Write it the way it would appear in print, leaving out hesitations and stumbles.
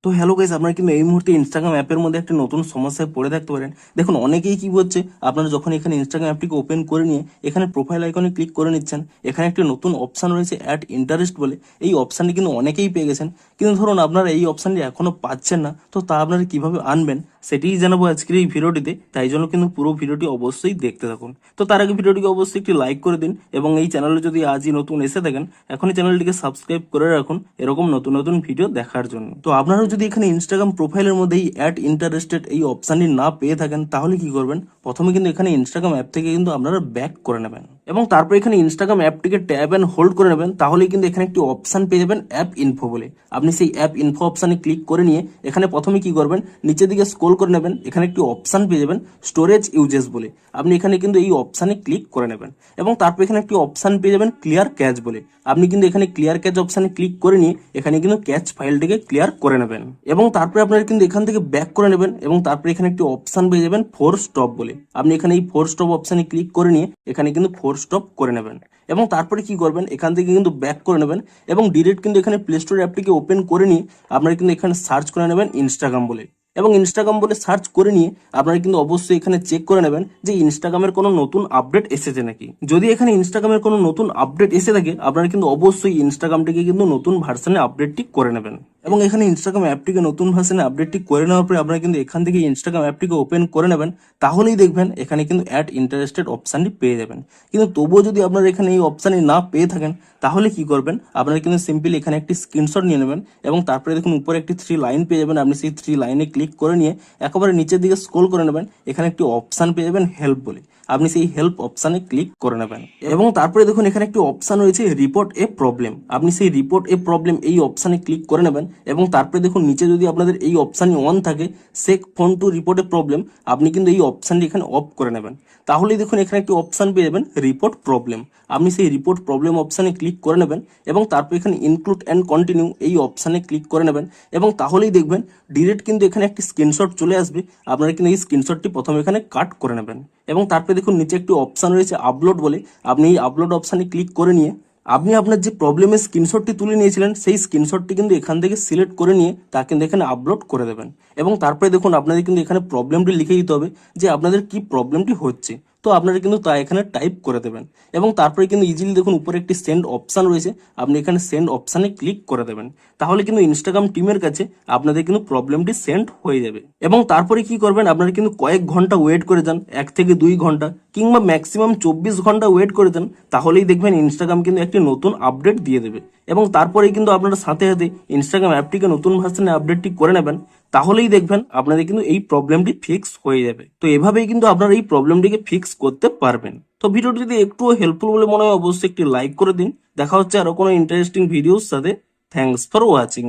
তো hello guys, আপনারা কিন্তু এই মুহূর্তে ইনস্টাগ্রাম অ্যাপের মধ্যে একটা নতুন সমস্যায় পড়ে থাকতে পারেন। দেখুন, অনেকেই কি করছে, আপনারা যখন এখানে ইনস্টাগ্রাম অ্যাপটিকে ওপেন করে নিয়ে এখানে প্রোফাইল আইকনে ক্লিক করে নিচ্ছেন, এখানে একটা নতুন অপশন রয়েছে অ্যাড ইন্টারেস্ট বলে। এই অপশনটি কিন্তু অনেকেই পেয়ে গেছেন, কিন্তু ধরুন আপনারা এই অপশনটি এখনো পাচ্ছেন না, তো তা আপনারা কিভাবে আনবেন সেটিই জানাবো আজকের এই ভিডিওটিতে। তাই জন্য কিন্তু পুরো ভিডিওটি অবশ্যই দেখতে থাকুন। তো তার আগে ভিডিওটিকে অবশ্যই একটি লাইক করে দিন, এবং এই চ্যানেলে যদি আজই নতুন এসে থাকেন, এখনই চ্যানেলটিকে সাবস্ক্রাইব করে রাখুন এরকম নতুন নতুন ভিডিও দেখার জন্য। তো আপনারাও যদি এখানে ইনস্টাগ্রাম প্রোফাইলের মধ্যে এই অ্যাড ইন্টারেস্টেড এই অপশনটি না পেয়ে থাকেন, তাহলে কি করবেন, প্রথমে কিন্তু এখানে ইনস্টাগ্রাম অ্যাপ থেকে কিন্তু আপনারা ব্যাক করে নেবেন, এবং তারপর এখানে ইনস্টাগ্রাম অ্যাপটিকে ট্যাব অ্যান্ড হোল্ড করে নেবেন। তাহলেই কিন্তু এখানে একটি অপশন পেয়ে যাবেন অ্যাপ ইনফো বলে। আপনি সেই অ্যাপ ইনফো অপশানে ক্লিক করে নিয়ে এখানে প্রথমে কি করবেন, নিচের দিকে স্ক্রল করে নেবেন, এখানে একটি অপশন পেয়ে যাবেন স্টোরেজ ইউজেস বলে। আপনি এখানে কিন্তু এই অপশানে ক্লিক করে নেবেন, এবং তারপর এখানে একটি অপশন পেয়ে যাবেন ক্লিয়ার ক্যাচ বলে। আপনি কিন্তু এখানে ক্লিয়ার ক্যাচ অপশানে ক্লিক করে নিয়ে এখানে কিন্তু ক্যাচ ফাইলটিকে ক্লিয়ার করে নেবেন, এবং তারপরে আপনারা কিন্তু এখান থেকে ব্যাক করে নেবেন, এবং তারপরে এখানে একটি অপশন পেয়ে যাবেন ফোর স্টপ বলে। আপনি এখানে এই ফোর স্টপ অপশানে ক্লিক করে নিয়ে এখানে কিন্তু ফোর স্টপ করে নেবেন, এবং তারপরে কি করবেন, এখান থেকে কিন্তু ব্যাক করে নেবেন, এবং ডিরেক্ট কিন্তু এখানে প্লে স্টোর অ্যাপটিকে ওপেন করে নিয়ে আপনারা কিন্তু এখানে সার্চ করে নেবেন ইনস্টাগ্রাম বলে। এবং ইনস্টাগ্রাম বলে সার্চ করে নিয়ে আপনারা কিন্তু অবশ্যই এখানে চেক করে নেবেন যে ইনস্টাগ্রামের কোনো নতুন আপডেট এসেছে নাকি। যদি এখানে ইনস্টাগ্রামের কোনো নতুন আপডেট এসে থাকে, আপনারা কিন্তু অবশ্যই ইনস্টাগ্রামটিকে কিন্তু নতুন ভার্সনে আপডেটটি করে নেবেন। এবং এখানে ইনস্টাগ্রাম অ্যাপটিকে নতুন ভার্সনে আপডেটটি করে নেওয়ার পরে আপনারা কিন্তু এখান থেকে ইনস্টাগ্রাম অ্যাপটিকে ওপেন করে নেবেন। তাহলেই দেখবেন এখানে কিন্তু অ্যাড ইন্টারেস্টেড অপশানটি পেয়ে যাবেন। কিন্তু তবুও যদি আপনারা এখানে এই অপশানটি না পেয়ে থাকেন, তাহলে কি করবেন, আপনারা কিন্তু সিম্পলি এখানে একটি স্ক্রিনশট নিয়ে নেবেন, এবং তারপরে দেখুন উপরে একটি 3 লাইন পেয়ে যাবেন। আপনি সেই 3 লাইনে ক্লিক করে নিয়ে একেবারে নিচের দিকে স্ক্রল করে নেবেন, এখানে একটি অপশান পেয়ে যাবেন হেল্প বলে। আপনি সেই হেল্প অপশানে ক্লিক করে নেবেন, এবং তারপরে দেখুন এখানে একটি অপশান রয়েছে রিপোর্ট এ প্রবলেম। আপনি সেই রিপোর্ট এ প্রবলেম এই অপশানে ক্লিক করে নেবেন, এবং তারপরে দেখুন নিচে যদি আপনাদের এই অপশানটি অন থাকে, shake phone to report a problem, আপনি কিন্তু এই অপশানটি এখানে অফ করে নেবেন। তাহলেই দেখুন এখানে একটি অপশান পেয়ে যাবেন রিপোর্ট প্রবলেম। আপনি সেই রিপোর্ট প্রবলেম অপশানে ক্লিক করে নেবেন, এবং তারপর এখানে ইনক্লুড অ্যান্ড কন্টিনিউ এই অপশানে ক্লিক করে নেবেন, এবং তাহলেই দেখবেন ডিরেক্ট কিন্তু এখানে একটি স্ক্রিনশট চলে আসবে। আপনারা কিন্তু এই স্ক্রিনশটটি প্রথমে এখানে কাট করে নেবেন, এবং তারপরে দেখুন নিচে একটি অপশান রয়েছে আপলোড বলে। আপনি এই আপলোড অপশানে ক্লিক করে নিয়ে আপনি আপনার যে প্রবলেমের স্ক্রিনশটটি তুলে নিয়েছিলেন, সেই স্ক্রিনশটটি কিন্তু এখান থেকে সিলেক্ট করে নিয়ে তা কিন্তু এখানে আপলোড করে দেবেন, এবং তারপরে দেখুন আপনাদের কিন্তু এখানে প্রবলেমটি লিখে দিতে হবে যে আপনাদের কি প্রবলেমটি হচ্ছে। তো আপনারা কিন্তু তা এখানে টাইপ করে দেবেন, এবং তারপরে কিন্তু ইজিলি দেখুন উপরে একটি সেন্ড অপশান রয়েছে, আপনি এখানে সেন্ড অপশানে ক্লিক করে দেবেন। তাহলে কিন্তু ইনস্টাগ্রাম টিমের কাছে আপনাদের কিন্তু প্রবলেমটি সেন্ড হয়ে যাবে। এবং তারপরে কি করবেন, আপনারা কিন্তু কয়েক ঘন্টা ওয়েট করে যান, 1 থেকে 2 ঘন্টা কিংবা ম্যাক্সিমাম 24 ঘন্টা ওয়েট করে যান। তাহলেই দেখবেন ইনস্টাগ্রাম কিন্তু একটি নতুন আপডেট দিয়ে দেবে, এবং তারপরেই কিন্তু আপনারা সাথে সাথে ইনস্টাগ্রাম অ্যাপটিকে নতুন ভার্সনে আপডেটটি করে নেবেন। তাহলেই দেখবেন আপনাদের কিন্তু এই প্রবলেমটি ফিক্স হয়ে যাবে। তো এভাবেই কিন্তু আপনারা এই প্রবলেমটিকে ফিক্স করতে পারবেন। তো ভিডিওটি যদি একটুও হেল্পফুল বলে মনে হয়, অবশ্যই একটি লাইক করে দিন। দেখা হচ্ছে আরো কোনো ইন্টারেস্টিং ভিডিওর সাথে। Thanks for watching.